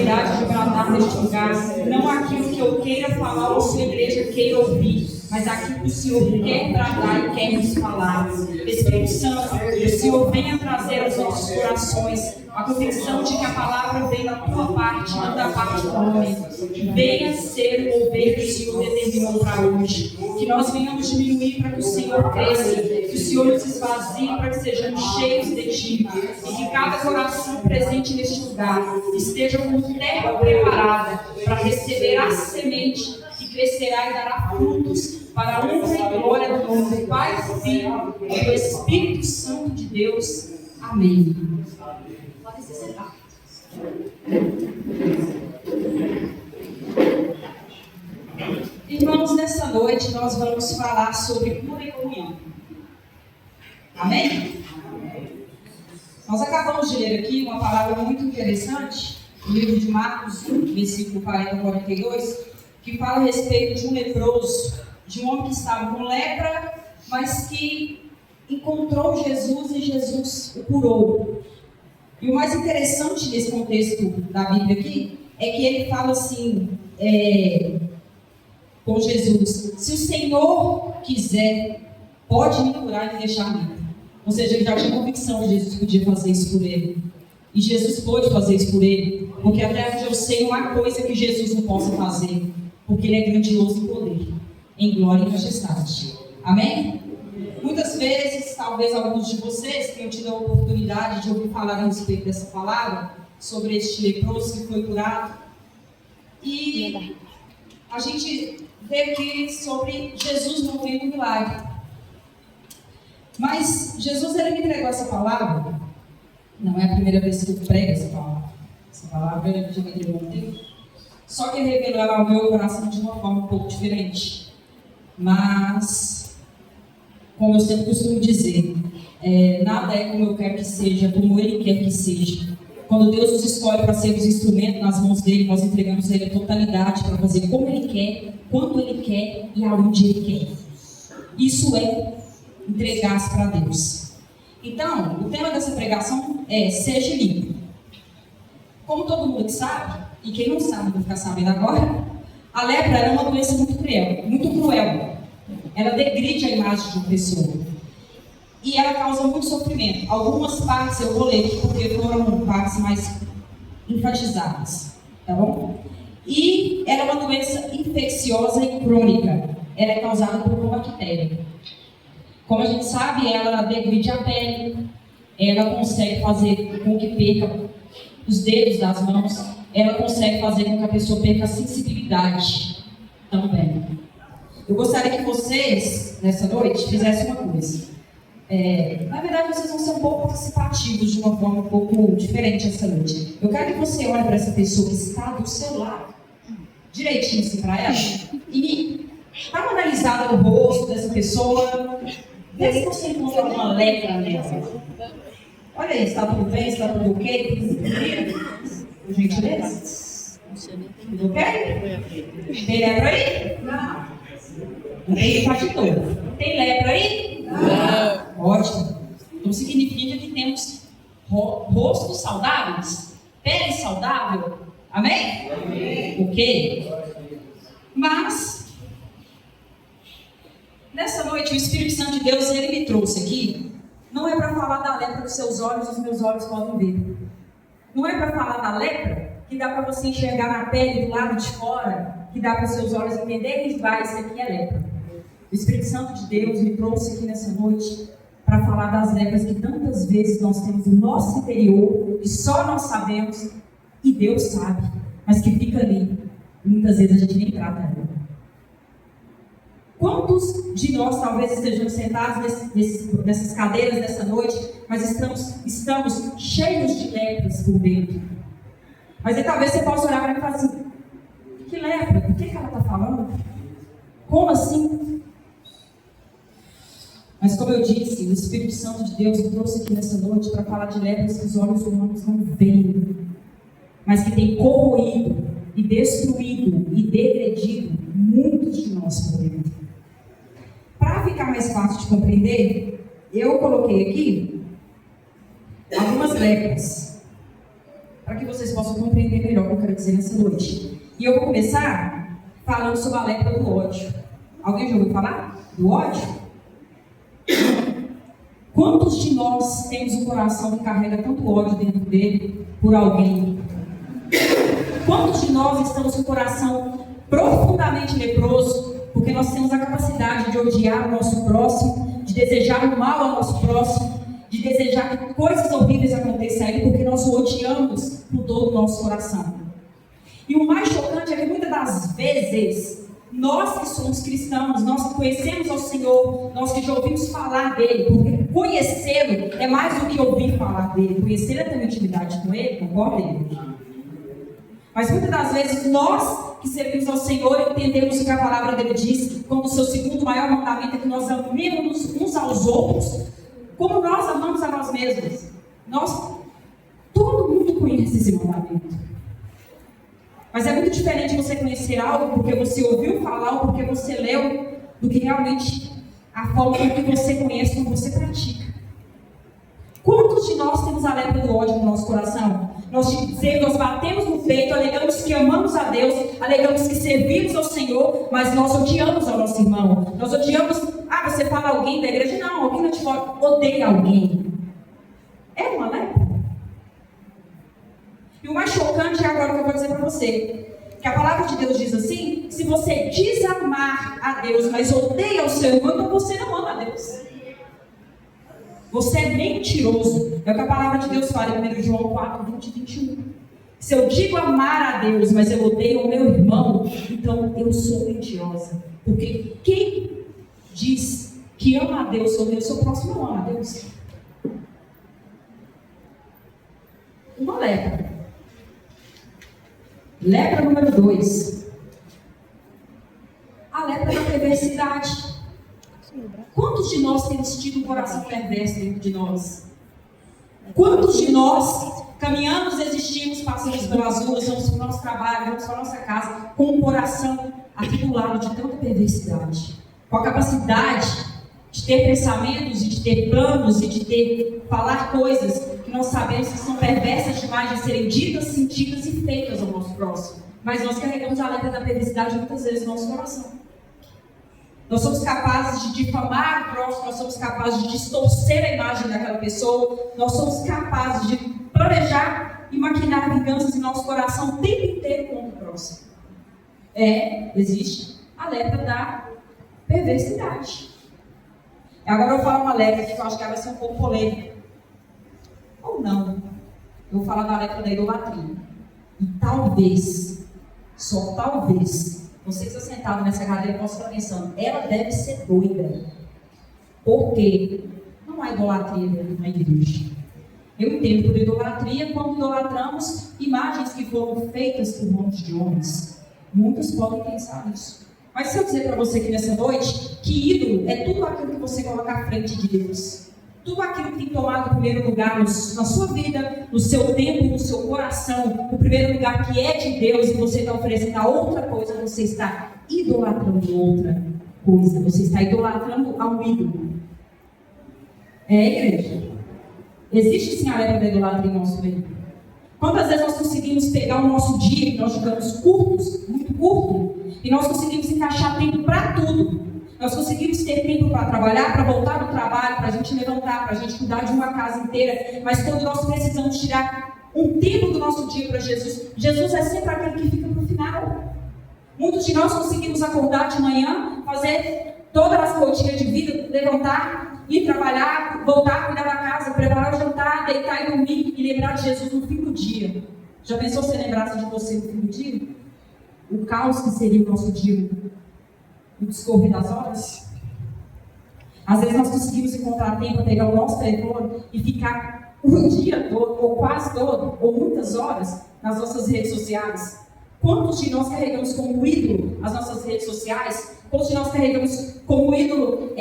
autoridade de bradar neste lugar, não aquilo que eu queira falar ou sua igreja queira ouvir, mas aquilo que o Senhor quer bradar e quer nos falar. Espírito Santo, o Senhor venha trazer aos nossos corações a convicção de que a palavra vem da tua parte, não da parte do homem. Venha ser o mover que o Senhor determinou para hoje. Que nós venhamos diminuir para que o Senhor cresça, que o Senhor nos esvazie para que sejamos cheios de Ti. E que cada coração presente neste lugar esteja com terra preparada para receber a semente que crescerá e dará frutos para a honra e glória do nome do Pai, do Filho e do Espírito Santo de Deus. Amém. Pode se sentar. Irmãos, nessa noite nós vamos falar sobre cura e comunhão. Amém? Nós acabamos de ler aqui uma palavra muito interessante, no livro de Marcos 1, versículo 40 a 42, que fala a respeito de um leproso, de um homem que estava com lepra, mas que encontrou Jesus e Jesus o curou. E o mais interessante nesse contexto da Bíblia aqui é que ele fala assim, com Jesus: se o Senhor quiser, pode me curar e me deixar livre. Ou seja, ele já tinha convicção que Jesus podia fazer isso por ele. E Jesus pôde fazer isso por ele, porque até onde eu sei, não há coisa que Jesus não possa fazer, porque ele é grandioso em poder, em glória e majestade. Amém? Muitas vezes, talvez alguns de vocês tenham tido a oportunidade de ouvir falar a respeito dessa palavra, sobre este leproso que foi curado. E a gente vê aqui sobre Jesus movendo um milagre. Mas Jesus, ele me entregou essa palavra. Não é a primeira vez que eu prego essa palavra. Essa palavra ele já me entregou ontem. Só que ele revelou ao meu coração de uma forma um pouco diferente. Mas, como eu sempre costumo dizer, nada é como eu quero que seja, como Ele quer que seja. Quando Deus nos escolhe para sermos instrumento nas mãos dEle, nós entregamos a Ele a totalidade para fazer como Ele quer, quando Ele quer e aonde Ele quer. Isso é entregar-se para Deus. Então, o tema dessa pregação é: seja livre. Como todo mundo que sabe, e quem não sabe vai ficar sabendo agora, a lepra era uma doença muito cruel. Ela degride a imagem de uma pessoa. E ela causa muito sofrimento. Algumas partes eu vou ler aqui porque foram partes mais enfatizadas. Tá bom? E ela é uma doença infecciosa e crônica. Ela é causada por uma bactéria. Como a gente sabe, ela degride a pele. Ela consegue fazer com que perca os dedos das mãos. Ela consegue fazer com que a pessoa perca a sensibilidade também. Eu gostaria que vocês, nessa noite, fizessem uma coisa. Na verdade, vocês vão ser um pouco participativos de uma forma um pouco diferente essa noite. Eu quero que você olhe para essa pessoa que está do seu lado, direitinho assim para ela, e dá uma analisada no rosto dessa pessoa. Vê se você encontra alguma lepra nela. Olha aí, está tudo bem, está tudo ok? Por gentileza? Tudo ok? Tem lepra aí? Não. Tem parte toda. Tem lepra aí? Não. Ótimo. Então significa que temos rostos saudáveis, pele saudável. Amém? Amém. Ok. Mas, nessa noite, o Espírito Santo de Deus, ele me trouxe aqui, não é para falar da lepra que seus olhos e os meus olhos podem ver. Não é para falar da lepra que dá para você enxergar na pele do lado de fora, que dá para seus olhos entenderem e vai, isso aqui é lepra. O Espírito Santo de Deus me trouxe aqui nessa noite para falar das lepras que tantas vezes nós temos no nosso interior, que só nós sabemos, e Deus sabe, mas que fica ali. Muitas vezes a gente nem trata ela. Quantos de nós talvez estejamos sentados nessas cadeiras dessa noite, mas estamos cheios de lepras por dentro? Mas aí talvez você possa olhar para mim e falar assim: que lepra? Por que ela está falando? Como assim? Mas como eu disse, o Espírito Santo de Deus me trouxe aqui nessa noite para falar de lepras que os olhos humanos não veem, mas que tem corroído e destruído e degredido muitos de nós por dentro. Para ficar mais fácil de compreender, eu coloquei aqui algumas lepras. para que vocês possam compreender melhor o que eu quero dizer nessa noite. E eu vou começar falando sobre a lepra do ódio. Alguém já ouviu falar do ódio? Quantos de nós temos um coração que carrega tanto ódio dentro dele por alguém? Quantos de nós estamos com o coração profundamente leproso, porque nós temos a capacidade de odiar o nosso próximo, de desejar o mal ao nosso próximo, de desejar que coisas horríveis aconteçam a ele, porque nós o odiamos com todo o nosso coração. E o mais chocante é que muitas das vezes, nós que somos cristãos, nós que conhecemos ao Senhor, nós que já ouvimos falar dele, porque conhecê-lo é mais do que ouvir falar dele, conhecer é ter uma intimidade com ele, concorda, igreja? Mas muitas das vezes nós que servimos ao Senhor entendemos o que a palavra dele diz, como o seu segundo maior mandamento é que nós amemos uns aos outros, como nós amamos a nós mesmos. Todo mundo conhece esse mandamento. Mas é muito diferente você conhecer algo porque você ouviu falar ou porque você leu, do que realmente a forma com que você conhece, como você pratica. Quantos de nós temos a lepra do ódio no nosso coração? Nós batemos no peito, alegamos que amamos a Deus, alegamos que servimos ao Senhor, mas nós odiamos ao nosso irmão. Nós odiamos, você fala alguém da igreja? Não, alguém lá de fora odeia alguém. É uma lepra. E o mais chocante é agora o que eu vou dizer para você. Que a palavra de Deus diz assim, se você diz amar a Deus, mas odeia o seu irmão, então você não ama a Deus. Você é mentiroso. É o que a palavra de Deus fala em 1 João 4, 20 e 21. Se eu digo amar a Deus, mas eu odeio o meu irmão, então eu sou mentirosa. Porque quem diz que ama a Deus, odeia o seu próximo, não ama a Deus. Uma lepra. Lepra número 2. A lepra da perversidade. Quantos de nós temos tido um coração perverso dentro de nós? Quantos de nós caminhamos, existimos, passamos pelas ruas, vamos para o nosso trabalho, vamos para a nossa casa, com um coração atribulado de tanta perversidade? Com a capacidade de ter pensamentos e de ter planos e de falar coisas que nós sabemos que são perversas demais de serem ditas, sentidas e feitas ao nosso próximo. Mas nós carregamos a lepra da perversidade muitas vezes no nosso coração. Nós somos capazes de difamar o próximo, nós somos capazes de distorcer a imagem daquela pessoa, nós somos capazes de planejar e maquinar vinganças em nosso coração o tempo inteiro contra o próximo. Existe a lepra da perversidade. Agora eu vou falar uma lepra que eu acho que vai ser um pouco polêmica. Ou não. Eu vou falar da lepra da idolatria. E talvez, só talvez, você que está sentado nessa cadeira possa estar pensando, ela deve ser doida. Porque não há idolatria dentro da igreja. Eu entendo por idolatria quando idolatramos imagens que foram feitas por mãos de homens. Muitos podem pensar nisso. Mas se eu dizer para você aqui nessa noite que ídolo é tudo aquilo que você coloca à frente de Deus. Tudo aquilo que tem tomado o primeiro lugar na sua vida, no seu tempo, no seu coração, o primeiro lugar que é de Deus e você está oferecendo a outra coisa, você está idolatrando outra coisa, você está idolatrando a um ídolo. Igreja? Existe sim a lepra da idolatria em nosso meio. Quantas vezes nós conseguimos pegar o nosso dia, que nós jogamos curtos, muito curto, e nós conseguimos encaixar tempo para tudo. Nós conseguimos ter tempo para trabalhar, para voltar do trabalho, para a gente levantar, para a gente cuidar de uma casa inteira. Mas quando nós precisamos tirar um tempo do nosso dia para Jesus, Jesus é sempre aquele que fica para o final. Muitos de nós conseguimos acordar de manhã, fazer todas as rotinas de vida, levantar, ir trabalhar, voltar, cuidar da casa, preparar o jantar, deitar e dormir e lembrar de Jesus no fim do dia. Já pensou se lembrasse de você no fim do dia? O caos que seria o nosso dia? O discorrer das horas. Às vezes nós conseguimos encontrar tempo para pegar o nosso telefone e ficar o dia todo, ou quase todo, ou muitas horas nas nossas redes sociais. Quantos de nós carregamos como ídolo as nossas redes sociais? Quantos de nós carregamos como ídolo?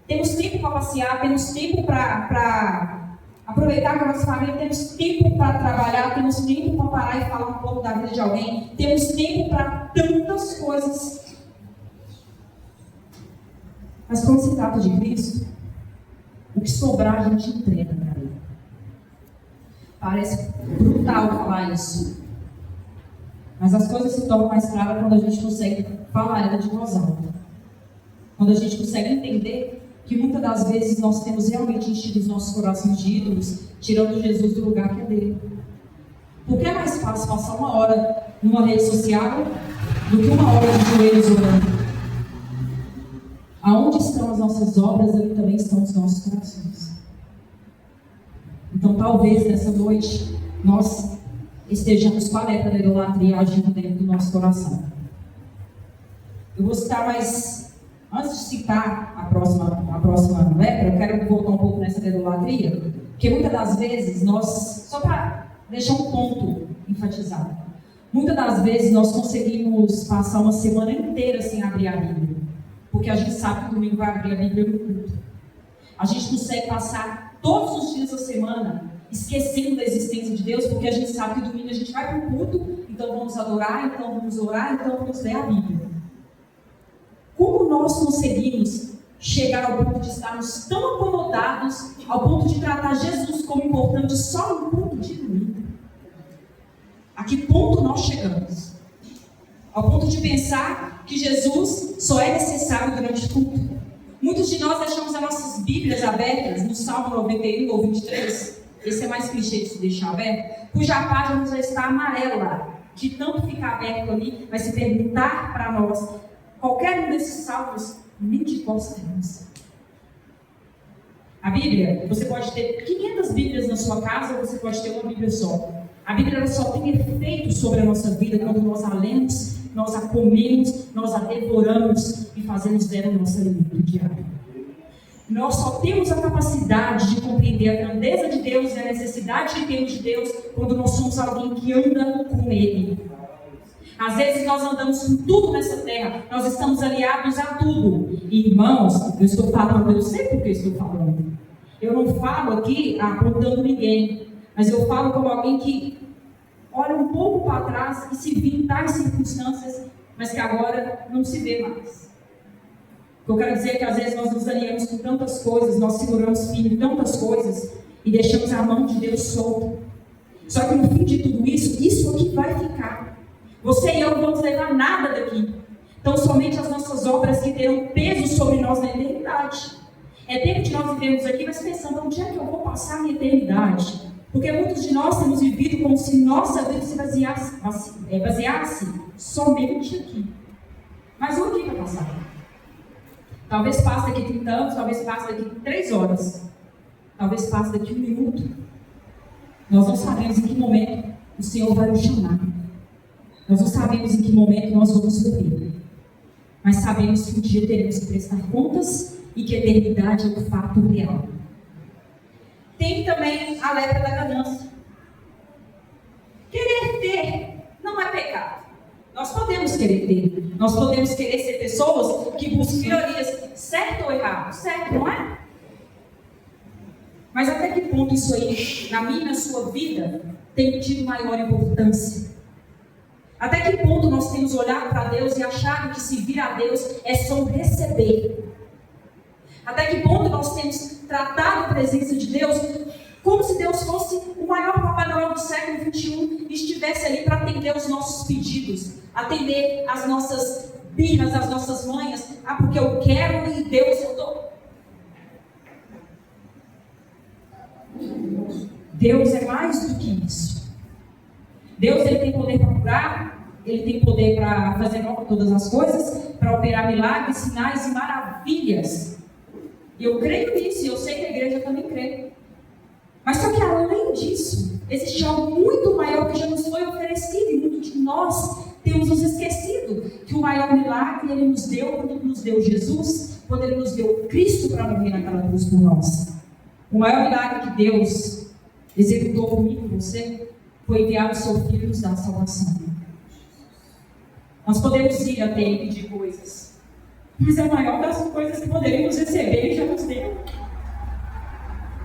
Temos tempo para passear, temos tempo para aproveitar com a nossa família, temos tempo para trabalhar, temos tempo para parar e falar um pouco da vida de alguém, temos tempo para tantas coisas. Mas quando se trata de Cristo, o que sobrar a gente entrega para Ele. Parece brutal falar isso. Mas as coisas se tornam mais claras quando a gente consegue falar ela de voz alta. Quando a gente consegue entender que muitas das vezes nós temos realmente enchido os nossos corações de ídolos, tirando Jesus do lugar que é dele. Porque é mais fácil passar uma hora numa rede social do que uma hora de joelhos orando. Aonde estão as nossas obras, ali também estão os nossos corações. Então, talvez nessa noite nós estejamos com a lepra da idolatria agindo dentro do nosso coração. Eu vou citar mais. Antes de citar a próxima lepra, eu quero voltar um pouco nessa da idolatria, porque muitas das vezes nós, só para deixar um ponto enfatizado, muitas das vezes nós conseguimos passar uma semana inteira sem abrir a Bíblia, porque a gente sabe que domingo vai abrir a Bíblia no culto. A gente consegue passar todos os dias da semana esquecendo da existência de Deus, porque a gente sabe que domingo a gente vai para o culto, então vamos adorar, então vamos orar, então vamos ler a Bíblia. Como nós conseguimos chegar ao ponto de estarmos tão acomodados, ao ponto de tratar Jesus como importante só no ponto de domingo? A que ponto nós chegamos? Ao ponto de pensar que Jesus só é necessário durante o culto. Muitos de nós deixamos as nossas Bíblias abertas no Salmo 91 ou 23, esse é mais clichê de se deixar aberto, cuja página já está amarela, de tanto ficar aberto ali, vai se perguntar para nós, qualquer um desses salmos, nem de qual sabemos. A Bíblia, você pode ter 500 Bíblias na sua casa, ou você pode ter uma Bíblia só. A Bíblia ela só tem efeito sobre a nossa vida quando nós a lemos, nós a comemos, nós a devoramos e fazemos dela o nosso alimento diário. Nós só temos a capacidade de compreender a grandeza de Deus e a necessidade de termos de Deus quando nós somos alguém que anda com Ele. Às vezes nós andamos com tudo nessa terra, nós estamos aliados a tudo. E, irmãos, eu estou falando, eu sei por que estou falando. Eu não falo aqui apontando ninguém, mas eu falo como alguém que olha um pouco para trás e se vê em tais circunstâncias, mas que agora não se vê mais. O que eu quero dizer é que às vezes nós nos aliamos com tantas coisas, nós seguramos firme em tantas coisas e deixamos a mão de Deus solta. Só que no fim de tudo isso, isso aqui vai ficar. Você e eu não vamos levar nada daqui. Então somente as nossas obras que terão peso sobre nós na eternidade. É tempo de nós vivermos aqui, mas pensando, onde é que eu vou passar a minha eternidade? Porque muitos de nós temos vivido como se nossa vida se baseasse somente aqui. Mas onde vai passar? Talvez passe daqui 30 anos, talvez passe daqui 3 horas. Talvez passe daqui 1 minuto. Nós não sabemos em que momento o Senhor vai nos chamar. Nós não sabemos em que momento nós vamos morrer. Mas sabemos que um dia teremos que prestar contas e que a eternidade é um fato real. Tem também a lepra da ganância. Querer ter não é pecado. Nós podemos querer ter. Nós podemos querer ser pessoas que buscam melhorias, certo ou errado? Certo, não é? Mas até que ponto isso aí, na minha e na sua vida, tem tido maior importância? Até que ponto nós temos olhado para Deus e achado que se vir a Deus é só receber? Até que ponto nós temos tratado a presença de Deus como se Deus fosse o maior Papai Noel do século XXI e estivesse ali para atender os nossos pedidos, atender as nossas birras, as nossas manhas, porque eu quero e Deus eu dou. Deus é mais do que isso. Deus ele tem poder para curar, ele tem poder para fazer nova todas as coisas, para operar milagres, sinais e maravilhas. E eu creio nisso, e eu sei que a igreja também crê. Mas só que além disso, existe algo muito maior que já nos foi oferecido, e muitos de nós temos nos esquecido, que o maior milagre ele nos deu quando nos deu Jesus, quando ele nos deu Cristo para morrer naquela cruz por nós. O maior milagre que Deus executou por mim e por você foi enviar o seu Filho e nos dar a salvação. Nós podemos ir até ele e pedir coisas, mas a maior das coisas que poderíamos receber ele já nos deu.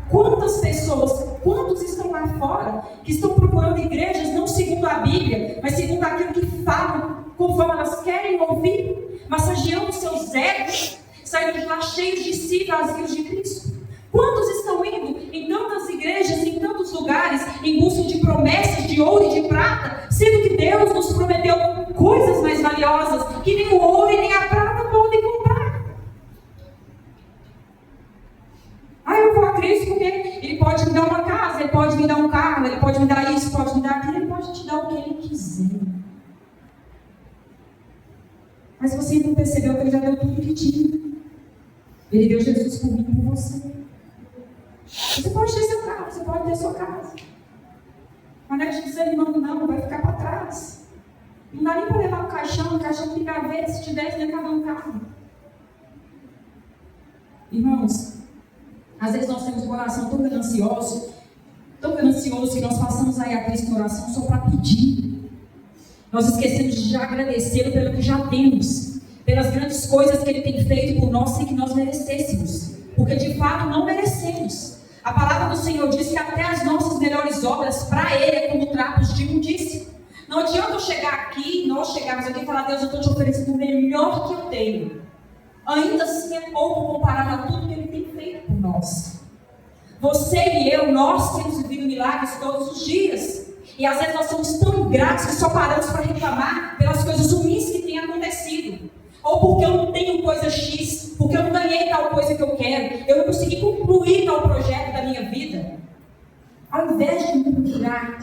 Quantas pessoas, quantos estão lá fora que estão procurando igrejas não segundo a Bíblia, mas segundo aquilo que falam, conforme elas querem ouvir, massageando seus egos, saindo de lá cheios de si, vazios de Cristo? Quantos estão indo em tantas igrejas, em tantos lugares, em busca de ouro e de prata, sendo que Deus nos prometeu coisas mais valiosas que nem o ouro e nem a prata podem comprar. Eu vou a Cristo porque Ele pode me dar uma casa, Ele pode me dar um carro, Ele pode me dar isso, pode me dar aquilo, Ele pode te dar o que Ele quiser. Mas você não percebeu que Ele já deu tudo que tinha. Ele deu Jesus por mim e por você. Você pode ter seu carro, você pode ter sua casa. Mas não é te desanimando não, vai ficar para trás. Não dá nem para levar o caixão tem gaveta, se tivesse, nem caber um carro. Irmãos, às vezes nós temos um coração tão ganancioso que nós passamos aí a Cristo em oração só para pedir. Nós esquecemos de já agradecê-lo pelo que já temos, pelas grandes coisas que Ele tem feito por nós sem que nós merecêssemos, porque de fato não merecemos. A palavra do Senhor diz que até as nossas melhores obras para Ele é como trapos de imundícia. Não adianta eu chegar aqui, nós chegarmos aqui e falar: Deus, eu estou te oferecendo o melhor que eu tenho. Ainda assim é pouco comparado a tudo que Ele tem feito por nós. Você e eu, nós temos vivido milagres todos os dias. E às vezes nós somos tão ingratos que só paramos para reclamar pelas coisas ruins que têm acontecido. Ou porque eu não tenho coisa X, porque eu não ganhei tal coisa que eu quero, eu não consegui concluir tal projeto da minha vida. Ao invés de murmurar,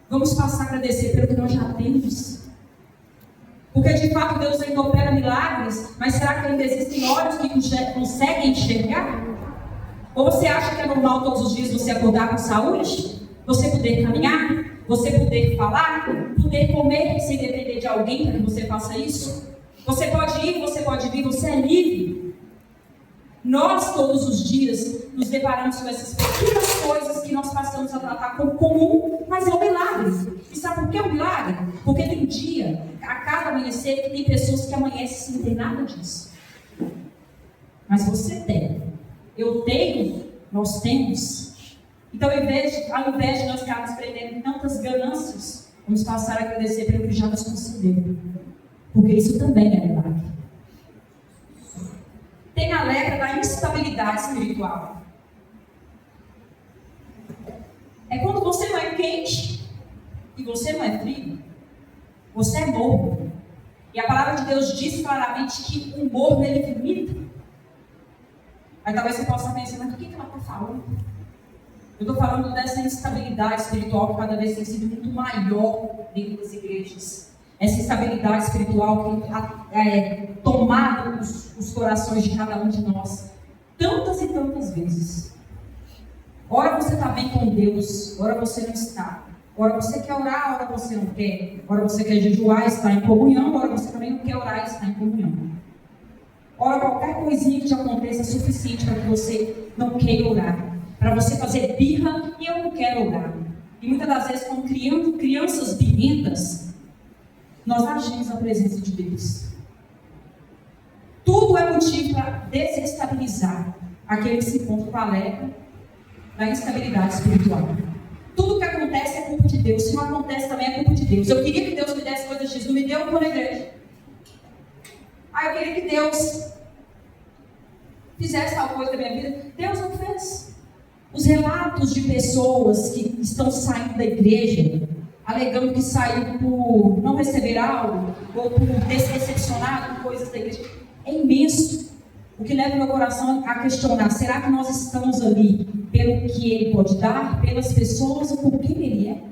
vamos passar a agradecer pelo que nós já temos. Porque de fato Deus ainda opera milagres, mas será que ainda existem olhos que conseguem enxergar? Ou você acha que é normal todos os dias você acordar com saúde? Você poder caminhar? Você poder falar? Poder comer sem depender de alguém para que você faça isso? Você pode ir, você pode vir, você é livre. Nós todos os dias nos deparamos com essas pequenas coisas que nós passamos a tratar como comum, mas é um milagre. E sabe por que é um milagre? Porque tem dia, a cada amanhecer, que tem pessoas que amanhecem sem ter nada disso. Mas você tem. Eu tenho, nós temos. Então, ao invés de nós ficarmos prendendo tantas ganâncias, vamos passar a agradecer pelo que já nos concedeu. Porque isso também é milagre. Tem a letra da instabilidade espiritual. É quando você não é quente e você não é frio. Você é morno. E a palavra de Deus diz claramente que o morno ele vomita. Aí talvez você possa pensar: mas do que ela está falando? Eu estou falando dessa instabilidade espiritual que cada vez tem sido muito maior dentro das igrejas. Essa instabilidade espiritual que tem tomado os corações de cada um de nós tantas e tantas vezes. Ora você está bem com Deus, ora você não está. Ora você quer orar, ora você não quer. Ora você quer jejuar e está em comunhão, ora você também não quer orar e está em comunhão. Ora qualquer coisinha que te aconteça é suficiente para que você não queira orar. Para você fazer birra e eu não quero orar. E muitas das vezes, como crianças birrentas, nós agimos na presença de Deus. Tudo é motivo para desestabilizar aquele que se encontra com a letra da instabilidade espiritual. Tudo que acontece é culpa de Deus. Se não acontece também é culpa de Deus. Eu queria que Deus me desse coisas X, não me deu, eu vou na igreja. Eu queria que Deus fizesse tal coisa da minha vida. Deus não fez. Os relatos de pessoas que estão saindo da igreja, alegando que saíram por não receber algo, ou por decepcionar com coisas da igreja, é imenso. O que leva o meu coração a questionar: será que nós estamos ali pelo que Ele pode dar, pelas pessoas ou por quem Ele é?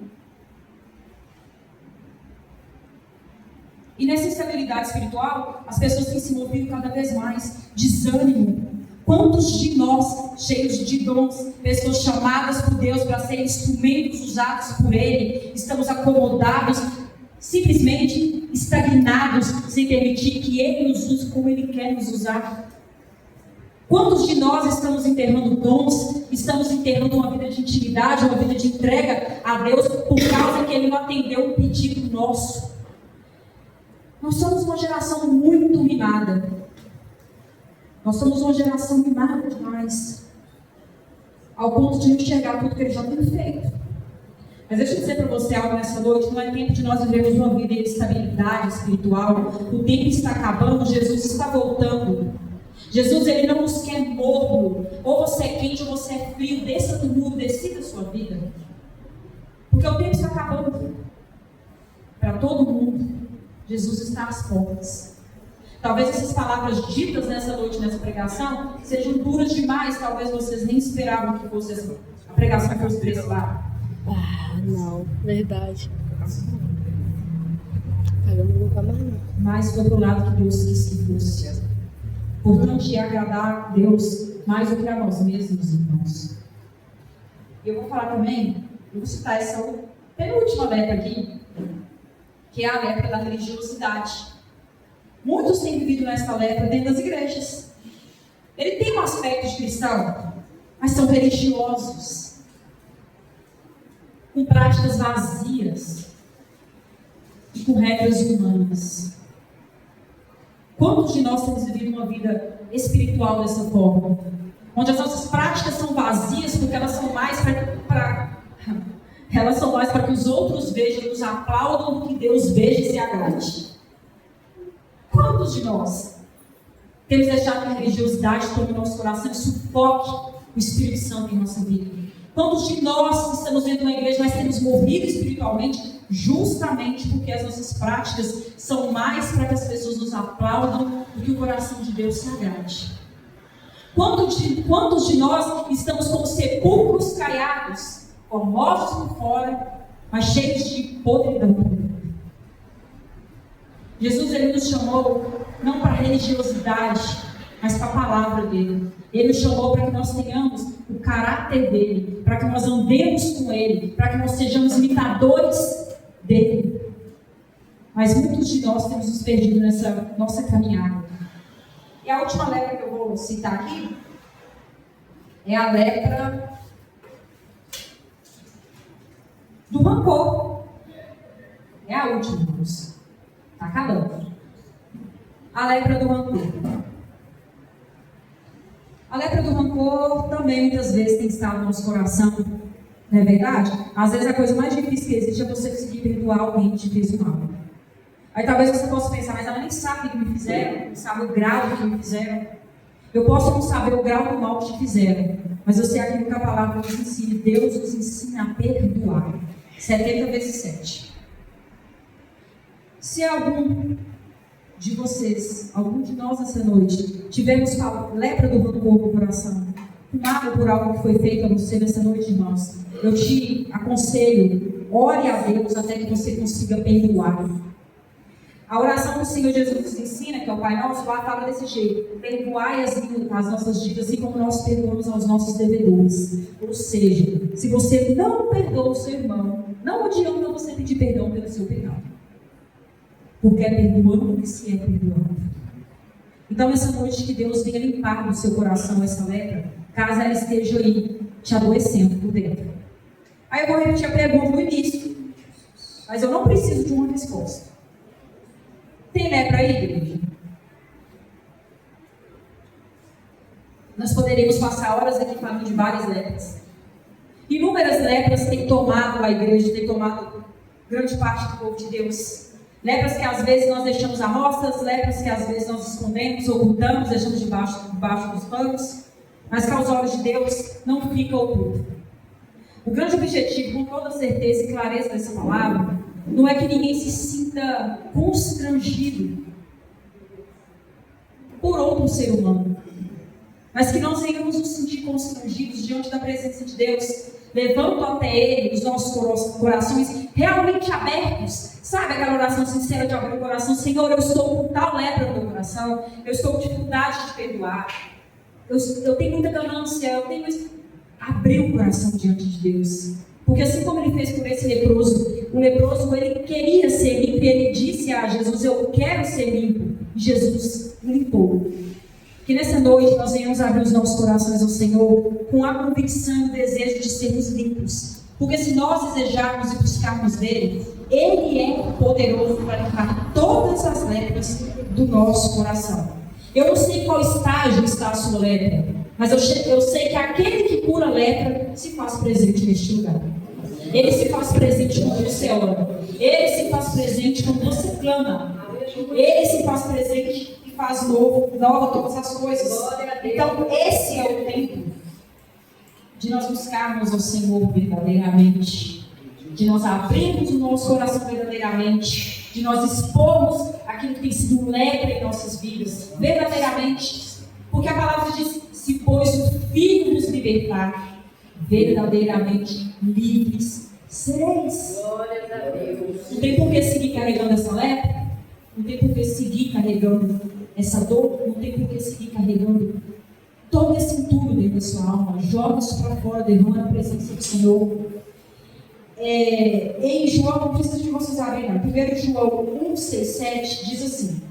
E nessa instabilidade espiritual, as pessoas têm se movido cada vez mais. Desânimo. Quantos de nós, cheios de dons, pessoas chamadas por Deus para serem instrumentos usados por Ele, estamos acomodados, simplesmente estagnados, sem permitir que Ele nos use como Ele quer nos usar? Quantos de nós estamos enterrando dons, estamos enterrando uma vida de intimidade, uma vida de entrega a Deus, por causa que Ele não atendeu um pedido nosso? Nós somos uma geração muito mimada. Nós somos uma geração mimada demais, ao ponto de não enxergar tudo que Ele já tem feito. Mas deixa eu dizer para você algo nessa noite: não é tempo de nós vivermos uma vida de estabilidade espiritual. O tempo está acabando, Jesus está voltando. Jesus, Ele não nos quer morno. Ou você é quente ou você é frio. Desça do muro, decida a sua vida. Porque o tempo está acabando. Para todo mundo, Jesus está às portas. Talvez essas palavras ditas nessa noite, nessa pregação, sejam duras demais. Talvez vocês nem esperavam que fosse a pregação fosse desse lado. Não, verdade. Caramba, nunca mais não. Mas foi pro lado que Deus quis que fosse. Importante é agradar a Deus mais do que a nós mesmos, irmãos. E eu vou falar também, eu vou citar essa penúltima lepra aqui, que é a lepra da religiosidade. Muitos têm vivido nessa lepra dentro das igrejas. Ele tem um aspecto de cristão, mas são religiosos, com práticas vazias e com regras humanas. Quantos de nós temos vivido uma vida espiritual dessa forma? Onde as nossas práticas são vazias porque elas são mais para que os outros vejam, nos aplaudam, do que Deus veja e se agrade. Quantos de nós temos deixado que a religiosidade tome o nosso coração e sufoque o Espírito Santo em nossa vida? Quantos de nós estamos dentro de uma igreja, mas temos morrido espiritualmente justamente porque as nossas práticas são mais para que as pessoas nos aplaudam do que o coração de Deus se agrade? Quantos de nós estamos como sepulcros caiados, formosos por fora, mas cheios de podridão por dentro? Jesus, ele nos chamou não para a religiosidade, mas para a palavra dele. Ele nos chamou para que nós tenhamos o caráter dele, para que nós andemos com ele, para que nós sejamos imitadores dele. Mas muitos de nós temos nos perdido nessa nossa caminhada. E a última lepra que eu vou citar aqui é a lepra do rancor. É a última, irmãos. Está acabando. A lepra do rancor. A lepra do rancor também muitas vezes tem estado no nosso coração. Não é verdade? Às vezes a coisa mais difícil que existe é você conseguir perdoar alguém que te fez o mal. Aí talvez você possa pensar, mas ela nem sabe o que me fizeram, não sabe o grau do que me fizeram. Eu posso não saber o grau do mal que te fizeram, mas eu sei aquilo que a palavra nos ensina. Deus nos ensina a perdoar. 70 vezes 7. Se algum de vocês, algum de nós essa noite, tivermos lepra do rancor no coração, mágoa por algo que foi feito a você nessa noite, irmãos, eu te aconselho, ore a Deus até que você consiga perdoar. A oração que o Senhor Jesus nos ensina, que é o Pai Nosso, lá fala desse jeito: perdoai as nossas dívidas, assim como nós perdoamos aos nossos devedores. Ou seja, se você não perdoa o seu irmão, não adianta você pedir perdão pelo seu pecado. Porque é perdoando que se é perdoado. Então, nessa noite, que Deus venha limpar no seu coração essa lepra, caso ela esteja aí te adoecendo por dentro. Aí eu vou repetir a pergunta no início, mas eu não preciso de uma resposta. Tem lepra aí, igreja? Nós poderíamos passar horas aqui falando de várias lepras. Inúmeras lepras têm tomado a igreja, têm tomado grande parte do povo de Deus. Lepras que às vezes nós deixamos à mostra, lepras que às vezes nós escondemos, ocultamos, deixamos debaixo dos panos, mas que aos olhos de Deus não fica oculto. O grande objetivo, com toda certeza e clareza dessa palavra, não é que ninguém se sinta constrangido por outro ser humano, mas que nós venhamos nos sentir constrangidos diante da presença de Deus, levando até Ele os nossos corações realmente abertos. Sabe aquela oração sincera de abrir o coração? Senhor, eu estou com tal lepra no meu coração, eu estou com dificuldade de perdoar, eu tenho muita ganância, eu tenho isso. Abrir o coração diante de Deus. Porque assim como Ele fez por esse leproso, o leproso, ele queria ser limpo, e ele disse a Jesus: eu quero ser limpo. E Jesus limpou. Que nessa noite nós venhamos abrir os nossos corações ao Senhor com a convicção e o desejo de sermos limpos. Porque se nós desejarmos e buscarmos dele, Ele é poderoso para limpar todas as lepras do nosso coração. Eu não sei qual estágio está a sua lepra, mas eu sei que aquele que cura a lepra se faz presente neste lugar. Ele se faz presente quando você ora. Ele se faz presente quando você clama. Ele se faz presente e faz nova todas as coisas. Então esse é o tempo de nós buscarmos ao Senhor verdadeiramente. de nós abrirmos o nosso coração verdadeiramente, de nós expormos aquilo que tem sido lepra em nossas vidas, verdadeiramente. Porque a palavra diz: se pois o Filho nos libertar, verdadeiramente livres sereis. Glória a Deus. Não tem por que seguir carregando essa lepra, não tem por que seguir carregando essa dor, não tem por que seguir carregando todo esse entulho dentro da sua alma. Joga isso para fora, derrama a presença do Senhor. Em João, não precisa de vocês abrirem, não. 1 João 1, 6, 7 diz assim: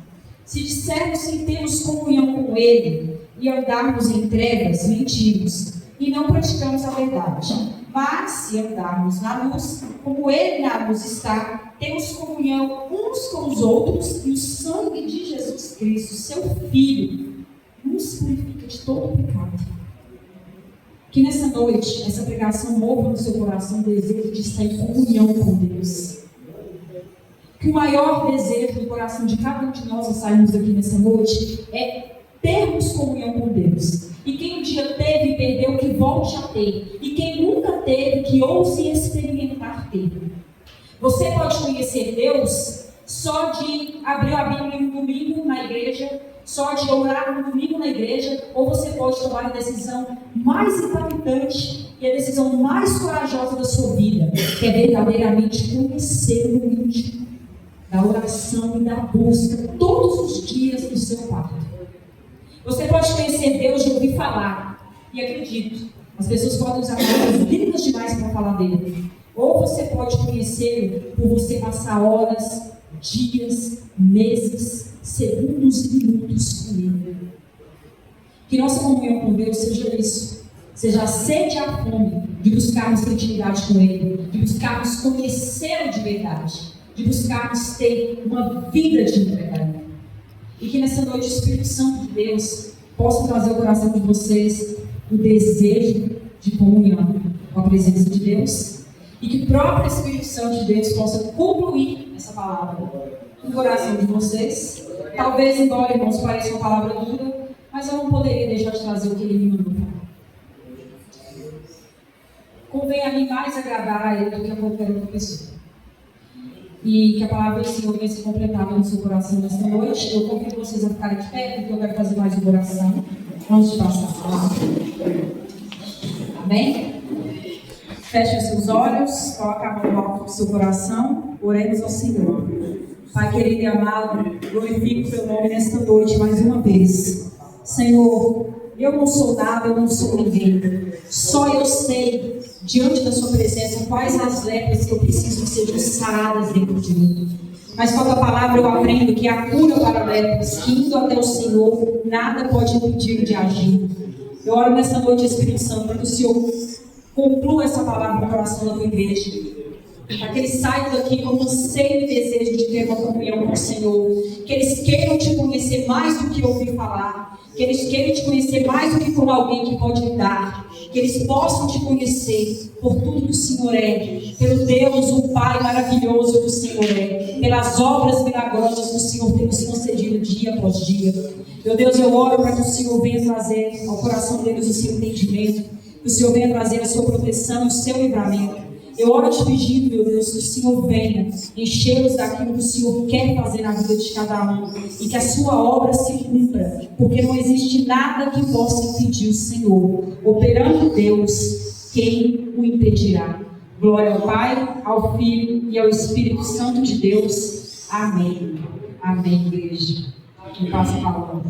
se dissermos que temos comunhão com Ele e andarmos em trevas, mentimos e não praticamos a verdade. Mas se andarmos na luz, como Ele na luz está, temos comunhão uns com os outros, e o sangue de Jesus Cristo, seu Filho, nos purifica de todo pecado. Que nessa noite, essa pregação mova no seu coração o desejo de estar em comunhão com Deus. Que o maior desejo do coração de cada um de nós ao sairmos aqui nessa noite é termos comunhão com Deus. E quem um dia teve e perdeu, que volte a ter. E quem nunca teve, que ouse experimentar ter. Você pode conhecer Deus só de abrir a Bíblia no domingo na igreja, só de orar no domingo na igreja, ou você pode tomar a decisão mais impactante e a decisão mais corajosa da sua vida, que é verdadeiramente conhecer o íntimo, da oração e da busca todos os dias do seu quarto. Você pode conhecer Deus de ouvir falar, e acredito, as pessoas podem usar palavras lindas demais para falar dele. Ou você pode conhecê-lo por você passar horas, dias, meses, segundos e minutos com ele. Que nossa comunhão com Deus seja isso, seja a sede e a fome de buscarmos intimidade com Ele, de buscarmos conhecê-lo de verdade, de buscarmos ter uma vida de entrega. E que nessa noite o Espírito Santo de Deus possa trazer ao coração de vocês o desejo de comunhão com a presença de Deus, e que o próprio Espírito Santo de Deus possa concluir essa palavra no coração de vocês. Talvez, embora, irmãos, pareça uma palavra dura, mas eu não poderia deixar de trazer o que Ele me mandou falar. Convém a mim mais agradar a Ele do que a qualquer outra pessoa. E que a palavra do Senhor venha se completar no seu coração nesta noite. Eu convido vocês a ficarem de pé, porque eu quero fazer mais uma oração antes de passar a palavra. Amém? Feche os seus olhos, coloque a mão no alto do seu coração, oremos ao Senhor. Pai querido e amado, glorifico o teu nome nesta noite mais uma vez. Senhor, eu não sou nada, eu não sou ninguém. Só eu sei, diante da sua presença, quais as lepras que eu preciso que sejam saradas dentro de mim. Mas com a tua palavra eu aprendo que a cura para lepras, que indo até o Senhor, nada pode impedir de agir. Eu oro nesta noite, Espírito Santo, para que o Senhor conclua essa palavra no coração da tua igreja, para que eles saiam daqui com anseio e desejo de ter uma comunhão com o Senhor, que eles queiram te conhecer mais do que ouvir falar, que eles queiram te conhecer mais do que como alguém que pode dar, que eles possam te conhecer por tudo que o Senhor é, pelo Deus, o Pai maravilhoso que o Senhor é, pelas obras milagrosas que o Senhor tem nos concedido dia após dia. Meu Deus, eu oro para que o Senhor venha trazer ao coração deles o seu entendimento, que o Senhor venha trazer a sua proteção e o seu livramento. Eu oro te pedindo, meu Deus, que o Senhor venha encher-os daquilo que o Senhor quer fazer na vida de cada um, e que a sua obra se cumpra, porque não existe nada que possa impedir o Senhor. Operando Deus, quem o impedirá? Glória ao Pai, ao Filho e ao Espírito Santo de Deus. Amém. Amém, igreja. Que passa a palavra.